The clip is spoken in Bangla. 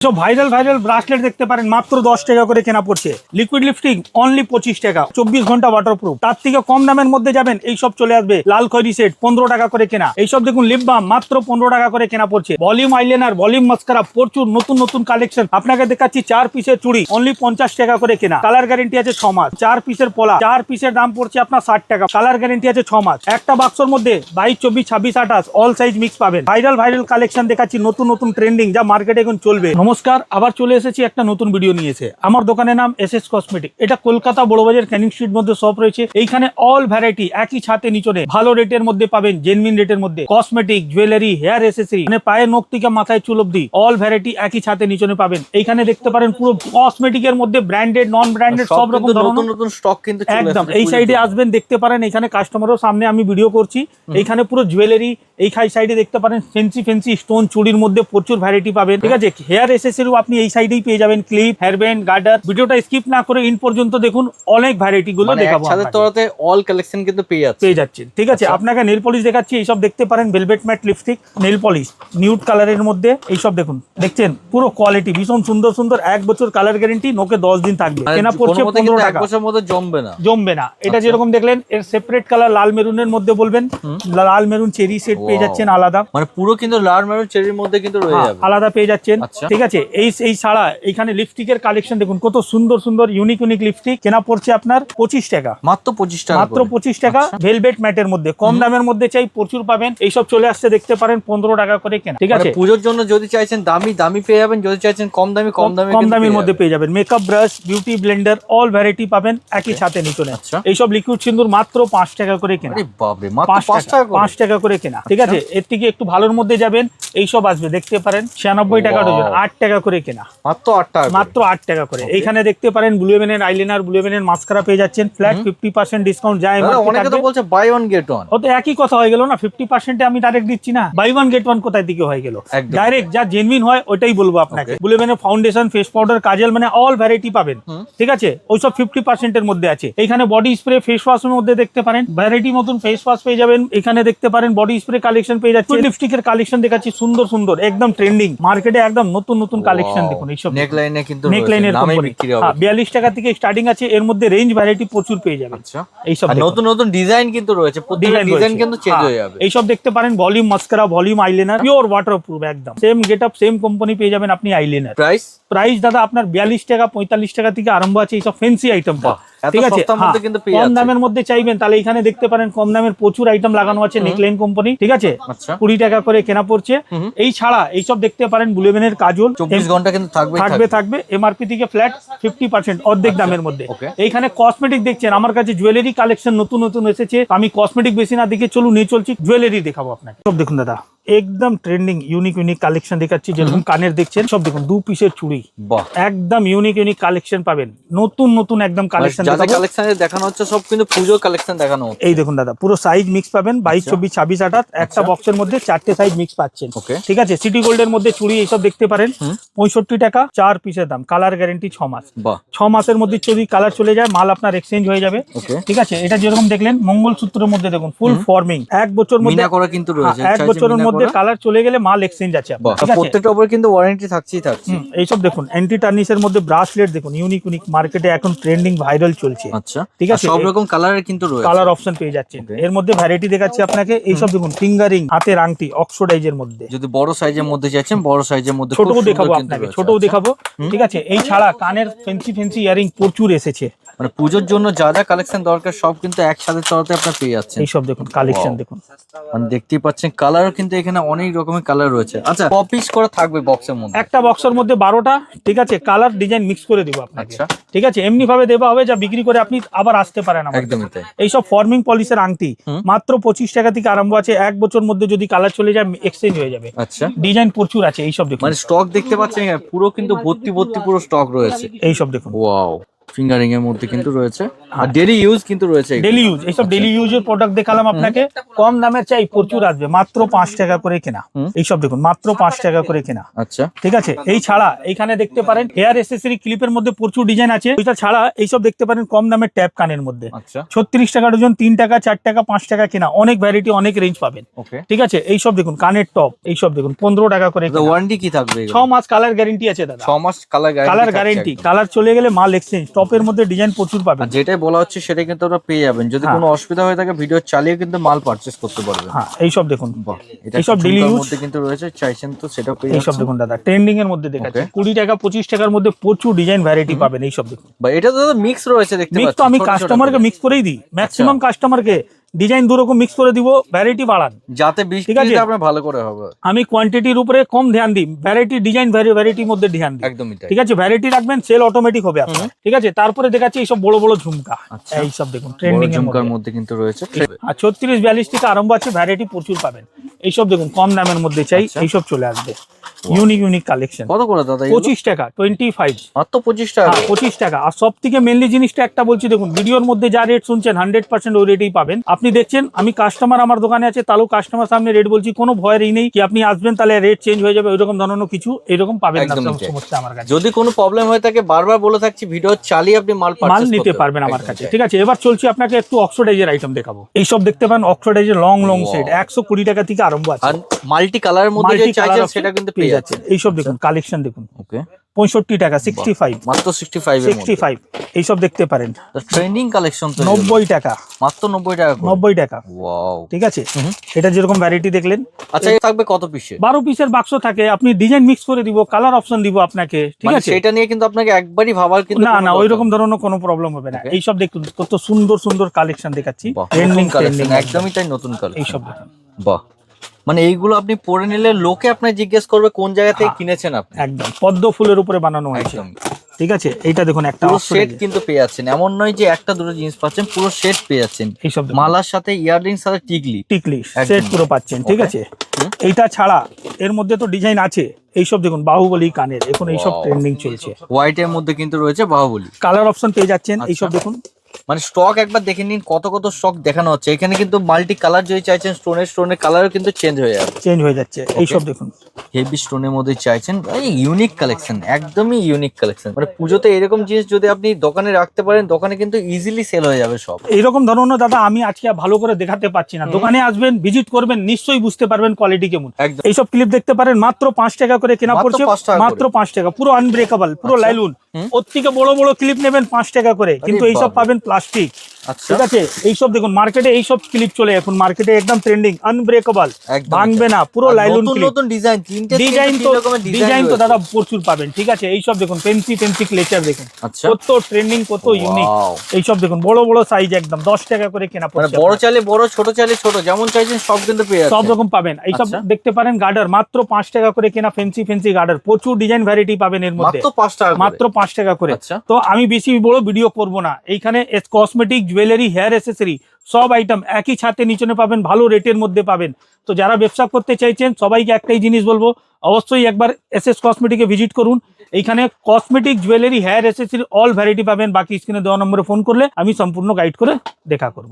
সব ভাইরাল ব্রাসলেট দেখতে পারেন মাত্র 10 টাকা করে কেনা পড়ছে। লিকুইড লিপস্টিক অনলি 25 টাকা, 24 ঘন্টা ওয়াটারপ্রুফ। তার থেকে কম দামের মধ্যে যাবেন এই সব চলে আসবে লাল খয়রি সেট 15 টাকা করে কেনা। এইসব দেখুন লিপ বাম মাত্র 15 টাকা করে কেনা পড়ছে। ভলিউম আইলাইনার, ভলিউম মাস্কারা, প্রচুর নতুন নতুন কালেকশন আপনাকে দেখাচ্ছি। 4 পিসের চুড়ি অনলি 50 টাকা করে কেনা। কালার গ্যারেন্টি আছে 6 মাস। 4 পিসের পলা, 4 পিসের দাম পড়ছে আপনার 60 টাকা। কালার গ্যারেন্টি আছে 6 মাস। একটা বাক্সর মধ্যে 22, 24, 26, 28 অল সাইজ মিক্স পাবেন। ভাইরাল কালেকশন দেখাচ্ছি, নতুন নতুন ট্রেন্ডিং যা মার্কেটে এখন চলবে। নমস্কার, আবার চলে এসেছি একটা নতুন ভিডিও নিয়েছে। আমার দোকানের নাম এসএস কসমেটিক। এটা কলকাতা বড়বাজার ক্যানিং স্ট্রিট মধ্যে শপ রয়েছে। এইখানে অল ভ্যারাইটি একই ছাতে নিচনে ভালো রেটের মধ্যে পাবেন, জেনুইন রেটের মধ্যে। কসমেটিক, জুয়েলারি, হেয়ার এসেসরি, মানে পায়ের নখ থেকে মাথায় চুল অবধি অল ভ্যারাইটি একই ছাতে নিচনে পাবেন। এইখানে দেখতে পারেন পুরো কসমেটিক এর মধ্যে ব্র্যান্ডেড, নন ব্র্যান্ডেড সব রকম নতুন নতুন স্টক কিন্তু একদম। এই সাইডে আসবেন দেখতে পারেন, এখানে কাস্টমারও সামনে আমি ভিডিও করছি। এইখানে পুরো জুয়েলারি, এই সাইডে দেখতে পারেন ফেন্সি স্টোন চুড়ির মধ্যে প্রচুর ভ্যারাইটি পাবেন। ঠিক আছে, হেয়ার এসেসরিও আপনি এই সাইডেই পেয়ে যাবেন, ক্লিপ, হেয়ার ব্যান্ড, গার্ডার। ভিডিওটা স্কিপ না করে ইন পর্যন্ত দেখুন, অনেক ভ্যারাইটি গুলো দেখাবো। অল কালেকশন কিন্তু পেয়ে যাচ্ছেন। ঠিক আছে, আপনাকে নেল পলিশ দেখাচ্ছি। এইসব দেখতে পারেন velvet matte lipstick, nail polish nude কালারের মধ্যে। এইসব দেখুন, দেখছেন পুরো কোয়ালিটি ভীষণ সুন্দর সুন্দর। 1 বছর কালার গ্যারেন্টি, নোকে 10 দিন থাকবে। কেনা পড়ছে 15 টাকা। 1 বছরের মধ্যে জমবে না। এটা যেরকম দেখলেন, এর সেপারেট কালার লাল মেরুনের মধ্যে বলবেন, লাল মেরুন চেরি সেট পেয়ে যাচ্ছেন আলাদা। মানে পুরো কিন্তু লাল মেরুন চেরির মধ্যে কিন্তু রয়ে যাবে, আলাদা পেয়ে যাচ্ছেন। ঠিক আছে, এই ছাড়া এখানে লিপস্টিকের কালেকশন দেখুন, কত সুন্দর সুন্দর ইউনিক লিপস্টিক। কেনা পড়ছে আপনার 25 টাকা, মাত্র 25 টাকা। ভেলভেট ম্যাটের মধ্যে কম দামের মধ্যে চাই, প্রচুর পাবেন। এইসব চলে আসছে দেখতে পারেন 15 টাকা করে কেনা। ঠিক আছে, পুজোর জন্য যদি চাইছেন দামি পেয়ে যাবেন, যদি চাইছেন কম দামের মধ্যে পেয়ে যাবেন। Makeup brush, beauty Blender all variety পাবেন একই ছাতে নিচনে। এইসব লিকুইড সিন্দুর মাত্র 5 টাকা করে কেনা। 5 টাকা করে কেনা। ঠিক আছে, এর থেকে একটু ভালোর মধ্যে যাবেন, এইসব আসবে দেখতে পারেন 96 টাকা ডজন, 8 টাকা করে কেনা। মাত্র 8 টাকা করে। এইখানে দেখতে পারেন ব্লু হেভেনের আইলাইনার, ব্লু হেভেনের মাস্কারা পেয়ে যাচ্ছেন ফ্ল্যাট 50% ডিসকাউন্ট। যায় অনেকে তো বলছে বাই ওয়ান গেট ওয়ান। ও তো একই কথা হয়ে গেল না, 50% আমি ডাইরেক্ট দিচ্ছি না, বাই ওয়ান গেট ওয়ান কোথায় দিকে হয়ে গেল। ডাইরেক্ট যা জেনুইন হয় ওইটাই বলবো আপনাকে। ব্লু হেভেনের ফাউন্ডেশন, ফেস পাউডার, কাজল, মানে অল ভ্যারাইটি পাবেন। ঠিক আছে, ওইসব 50% এর মধ্যে আছে। এখানে বডি স্প্রে, ফেস ওয়াশের মধ্যে দেখতে পারেন ভ্যারাইটি মতন ফেস ওয়াশ পেয়ে যাবেন। এখানে দেখতে পারেন বডি স্প্রে কালেকশন পেয়ে যাচ্ছে। লিপস্টিকের কালেকশন দেখাচ্ছি সুন্দর সুন্দর, একদম ট্রেন্ডিং মার্কেটে, একদম নতুন কালেকশন দেখুন। এইসব নেকলাইনে কিন্তু নেকলাইনের বিক্রি হবে। 42 টাকা থেকে স্টার্টিং আছে। এর মধ্যে রেঞ্জ ভ্যারাইটি প্রচুর পেয়ে যাবেন। এইসব নতুন ডিজাইন কিন্তু রয়েছে, প্রত্যেকটা ডিজাইন কিন্তু চেঞ্জ হয়ে যাবে। এইসব দেখতে পারেন volume mascara, volume eyeliner, pure waterproof একদম। সেম গেটআপ, সেম কোম্পানি পেয়ে যাবেন আপনি আইলাইনার। প্রাইস দাদা আপনার 42 টাকা 45 টাকা থেকে আরম্ভ আছে এইসব ফ্যান্সি আইটেম। ঠিক আছে, কম দামের মধ্যে চাইবেন তাহলে এখানে দেখতে পারেন কম দামের প্রচুর আইটেম লাগানো আছে। Neckline company. ঠিক আছে, 20 টাকা করে কেনা পড়ছে। এই ছাড়া এইসব দেখতে পারেন ব্লু হেভেনের কাজল 24 ঘন্টা কিন্তু থাকবে এমআরপি থেকে ফ্ল্যাট 50%, অর্ধেক দামের মধ্যে। এইখানে কসমেটিক দেখছেন, আমার কাছে জুয়েলারি কালেকশন নতুন এসেছে। আমি কসমেটিক বেশি না দেখে চলুন নিয়ে চলছি, জুয়েলারি দেখাবো আপনাকে। সব দেখুন দাদা, একদম ট্রেন্ডিং ইউনিক কালেকশন দেখাচ্ছি। যেরকম কানের দেখছেন, সব দেখুন 2 পিসের চুড়ি, একদম ইউনিক কালেকশন পাবেন। নতুন একদম কালেকশন দেখানো হচ্ছে, সব কিন্তু পুজোর কালেকশন দেখানো হচ্ছে। এই দেখুন দাদা, পুরো সাইজ মিক্স পাবেন 22, 24, 26, 28 একটা বক্সের মধ্যে 4টে সাইজ মিক্স পাচ্ছেন। ঠিক আছে, সিটি গোল্ডের মধ্যে চুড়ি এইসব দেখতে পারেন 65 টাকা, 4 পিসের দাম। কালার গ্যারেন্টি 6 মাস। 6 মাসের মধ্যে যদি কালার চলে যায়, মাল আপনার এক্সচেঞ্জ হয়ে যাবে। ঠিক আছে, এটা যেরকম দেখলেন মঙ্গলসূত্রের মধ্যে দেখুন ফুল ফর্মিং, 1 বছর মধ্যে 1 বছরের মধ্যে কালার চলে গেলে মাল এক্সচেঞ্জ আছে। প্রত্যেকটার উপর কিন্তু ওয়ারেন্টি থাকছেই থাকছে। এইসব দেখুন অ্যান্টি টার্নিশের মধ্যে ব্রাসলেট দেখুন, ইউনিক মার্কেটে এখন ট্রেন্ডিং ভাইরাল চলছে। ঠিক আছে, সব রকম কালারের কিন্তু রয়েছে, কালার অপশন পেয়ে যাচ্ছেন। এর মধ্যে ভ্যারাইটি দেখাচ্ছি আপনাকে। এইসব দেখুন ফিঙ্গারিং, হাতের আংটি অক্সিডাইজের মধ্যে। যদি বড় সাইজের মধ্যে চাইছেন, বড় সাইজের মধ্যে ছোটও দেখাবো আপনাকে, ছোটও দেখাবো। ঠিক আছে, এই ছাড়া কানের ফেন্সি ইয়ারিং প্রচুর এসেছে। মানে পুজোর জন্য যা কালেকশন দরকার সব কিন্তু একসাথে তলাতে আপনি পেয়ে যাচ্ছেন। এইসব দেখুন কালেকশন দেখুন, মানে দেখতেই পাচ্ছেন কালারও কিন্তু এখানে অনেক রকমের কালার রয়েছে। আচ্ছা, কপিস করে থাকবে বক্সের মধ্যে, একটা বক্সের মধ্যে 12টা। ঠিক আছে, কালার ডিজাইন মিক্স করে দিব আপনাকে। ঠিক আছে, এমনি ভাবে দেওয়া হবে যা বিক্রি করে আপনি আবার আসতে পারেন। একদমই তাই। এইসব ফর্মিং পলিশের আংটি মাত্র 25 টাকা থেকে আরম্ভ আছে। 1 বছর মধ্যে যদি কালার চলে যায় এক্সচেঞ্জ হয়ে যাবে। ডিজাইন প্রচুর আছে। এইসব দেখুন, মানে স্টক দেখতে পাচ্ছেন পুরো কিন্তু ভর্তি পুরো স্টক রয়েছে। এইসব দেখুন, ওয়াও, ফিঙ্গারিং এর মধ্যে কিন্তু রয়েছে, আর ডেইলি ইউজ কিন্তু রয়েছে। ডেইলি ইউজ, এইসব ডেইলি ইউজের প্রোডাক্ট দেখালাম আপনাকে। কম দামের চাই প্রচুর আসবে, মাত্র 5 টাকা করে কেনা। এইসব দেখুন মাত্র 5 টাকা করে কেনা। আচ্ছা, ঠিক আছে। এই ছাড়া এইখানে দেখতে পারেন হেয়ার এসেসরি ক্লিপের মধ্যে প্রচুর ডিজাইন আছে। ওইটা ছাড়া এইসব দেখতে পারেন কম দামের ট্যাপ কানের মধ্যে। আচ্ছা, 36 টাকা ডজন, 3 টাকা, 4 টাকা, 5 টাকা কেনা। অনেক ভ্যারাইটি, অনেক রেঞ্জ পাবেন। ওকে, ঠিক আছে। এইসব দেখুন কানের টপ, এইসব দেখুন 15 টাকা করে। ওয়ারেন্টি কি থাকবে? 6 মাস কালার গ্যারেন্টি আছে দাদা। 6 মাস কালার গ্যারেন্টি। কালার চলে গেলে মাল এক্সচেঞ্জ। টপের মধ্যে ডিজাইন প্রচুর পাবেন। যেটাই বলা হচ্ছে সেটাই কিন্তু আপনারা পেয়ে যাবেন। যদি কোনো অসুবিধা হয়ে থাকে ভিডিও চালিয়ে কিন্তু মাল পারচেজ করতে পারবেন। হ্যাঁ, এইসব দেখুন, এটা এইসব ডেইলি ডেইলি ইউজ ইউজ মধ্যে কিন্তু রয়েছে, চাইছেন তো সেটাও পেয়ে এইসব যাচ্ছেন। দেখুন দাদা, ট্রেন্ডিং এর মধ্যে দেখাচ্ছি। 20 টাকা 25 টাকার মধ্যে প্রচুর ডিজাইন ভ্যারাইটি পাবেন। এইসব দেখুন, বা এটা তো মিক্স রয়েছে দেখতে পাচ্ছি। মিক্স তো আমি কাস্টমারকে মিক্স করেই দিই। ম্যাক্সিমাম কাস্টমারকে ডিজাইন দুরকম মিক্স করে দিব, ভ্যারাইটি বাড়ান যাতে বিক্রিটা আপনার ভালো করে হবে। আমি কোয়ান্টিটির উপরে কম ধ্যান দিই, ভ্যারাইটি ডিজাইন ভ্যারাইটির মধ্যে ধ্যান দিই। একদমই তাই। ঠিক আছে। ভ্যারাইটি রাখবেন, সেল অটোমেটিক হবে আপনার। ঠিক আছে। তারপরে দেখাচ্ছি এইসব বড় বড় ঝুমকা। এইসব দেখুন ট্রেন্ডিং এর ঝুমকার মধ্যে কিন্তু রয়েছে। আর 36-42 থেকে আরম্ভ আছে, ভ্যারাইটি প্রচুর পাবেন। এইসব দেখুন কম দামের মধ্যে চাই, এইসব চলে আসবে। Unique collection. কত করে দাদা? 25 টাকা, 25। মাত্র 25 টাকা। 25 টাকা। আর সব থেকে মেনলি জিনিসটা একটা বলছি দেখুন, ভিডিওর মধ্যে যা রেট শুনছেন 100% ওই রেটেই পাবেন। আপনি দেখছেন আমি কাস্টমার আমার দোকানে আছে, তাহলেও কাস্টমার সামনে রেট বলছি, কোনো ভয়ের নেই কি আপনি আসবেন তাহলে রেট চেঞ্জ হয়ে যাবে, ওইরকম ধরনের কিছু এরকম পাবেন না সমস্যা আমার কাছে। যদি কোনো প্রবলেম হয়ে থাকে বারবার বলে থাকছি, ভিডিও চালিয়ে আপনি মাল নিতে পারবেন আমার কাছে। ঠিক আছে। এবার চলছি আপনাকে একটু অক্সিডাইজের আইটেম দেখাবো। এইসব দেখতে পান অক্সিডাইজের লং সেট 120 টাকা থেকে আরম্ভ আছে। আর মাল্টি কালারের মধ্যে যে চাইছেন সেটা কিন্তু পেয়ে যাচ্ছেন। এইসব দেখুন কালেকশন দেখুন। ওকে, 65 টাকা, 65, মাত্র 65 এইসব দেখতে পারেন। ট্রেন্ডিং কালেকশন তো 90 টাকা, মাত্র 90 টাকা। 90 টাকা। ওয়াও, ঠিক আছে। এটা যেরকম ভ্যারাইটি দেখলেন। আচ্ছা, এটা থাকবে কত পিসে? 12 পিসের বাক্স থাকে, আপনি ডিজাইন মিক্স করে দিব, কালার অপশন দিব আপনাকে। ঠিক আছে। সেটা নিয়ে কিন্তু আপনাকে একবারই ভাবার কিন্তু না ওইরকম ধরনের কোনো প্রবলেম হবে না। এইসব দেখুন কত সুন্দর কালেকশন দেখাচ্ছি। ট্রেন্ডিং কালেকশন, একদমই তাই, নতুন কালেকশন। এইসব দেখুন। বাহ, মানে এইগুলো আপনি পরে নিলে লোকে আপনার জিজ্ঞেস করবে কোন জায়গা থেকে কিনেছেন আপনি। একদম পদ্ম ফুলের উপরে বানানো হয়েছে। একদম। ঠিক আছে। এইটা দেখুন একটা সেট কিন্তু পেয়ে যাচ্ছেন, এমন নয় যে একটা দুটো জিনিস পাচ্ছেন, পুরো সেট পেয়ে যাচ্ছেন। এইসব মালার সাথে ইয়াররিংস সাথে টিকলি সেট পুরো পাচ্ছেন। ঠিক আছে। এইটা ছাড়া এর মধ্যে তো ডিজাইন আছে। এইসব দেখুন বাহুবলী কানের, এখন এইসব ট্রেন্ডিং চলছে। হোয়াইট এর মধ্যে কিন্তু রয়েছে বাহুবলী। কালার অপশন পেয়ে যাচ্ছেন। এইসব দেখুন, মানে স্টক একবার দেখে নিন, কত স্টক দেখানো হচ্ছে এখানে। কিন্তু মাল্টি কালার যদি চাইছেন, স্টোনের কালারও কিন্তু চেঞ্জ হয়ে যাচ্ছে। এইসব দেখুন হেভি স্টোনের মধ্যে চাইছেন, ইউনিক কালেকশন, একদমই ইউনিক কালেকশন। মানে পুজোতে এরকম জিনিস যদি আপনি দোকানে রাখতে পারেন, দোকানে কিন্তু ইজিলি সেল হয়ে যাবে সব। এইরকম ধরনের দাদা আমি আজকে ভালো করে দেখাতে পাচ্ছি না। দোকানে আসবেন, ভিজিট করবেন, নিশ্চয়ই বুঝতে পারবেন কোয়ালিটি কেমন। এইসব ক্লিপ দেখতে পারেন, মাত্র 5 টাকা করে কেনা পড়ছে। মাত্র 5 টাকা, পুরো আনব্রেকেবল, পুরো লাইলুন। ওর থেকে বড় ক্লিপ নেবেন 5 টাকা করে, কিন্তু এইসব পাবেন প্লাস্টিক। ঠিক আছে। এইসব দেখুন মার্কেটে এইসব ক্লিপ চলে এখন মার্কেটে, একদম ট্রেন্ডিং, আনব্রেকেবল, ভাঙবে না, পুরো লাইলুন ক্লিপ। নতুন ডিজাইন তো দাদা প্রচুর পাবেন। ঠিক আছে। এইসব দেখুন পেন্সি ক্লেচার দেখুন, কত ট্রেন্ডিং, কত ইউনিক। এইসব দেখুন বড় সাইজ, একদম 10 টাকা করে কেনা পড়ছে। বড় চাইলে বড়, ছোট চাইলে ছোট, যেমন চাইছেন সব কিন্তু পেয়ে যাবেন, সব রকম পাবেন। এইসব দেখতে পারেন গার্ডার, মাত্র 5 টাকা করে কেনা, ফেন্সি গার্ডার, প্রচুর ডিজাইন ভ্যারাইটি পাবেন এর মধ্যে, মাত্র 5 টাকা করে। তো আমি বেশি বড় ভিডিও করব না। এইখানে কসমেটিক, জুয়েলারি, হেয়ার এসেসরি সব আইটেম একই ছাতে নিচনে পাবেন, ভালো রেটের মধ্যে পাবেন। তো যারা ব্যবসা করতে চাইছেন সবাইকে একটাই জিনিস বলবো, অবশ্যই একবার এসএস কসমেটিকে ভিজিট করুন। এইখানে cosmetic, jewellery, hair accessory all variety পাবেন। বাকি স্ক্রিনে দেওয়া নম্বরে ফোন করলে আমি সম্পূর্ণ গাইড করে দেখা করব।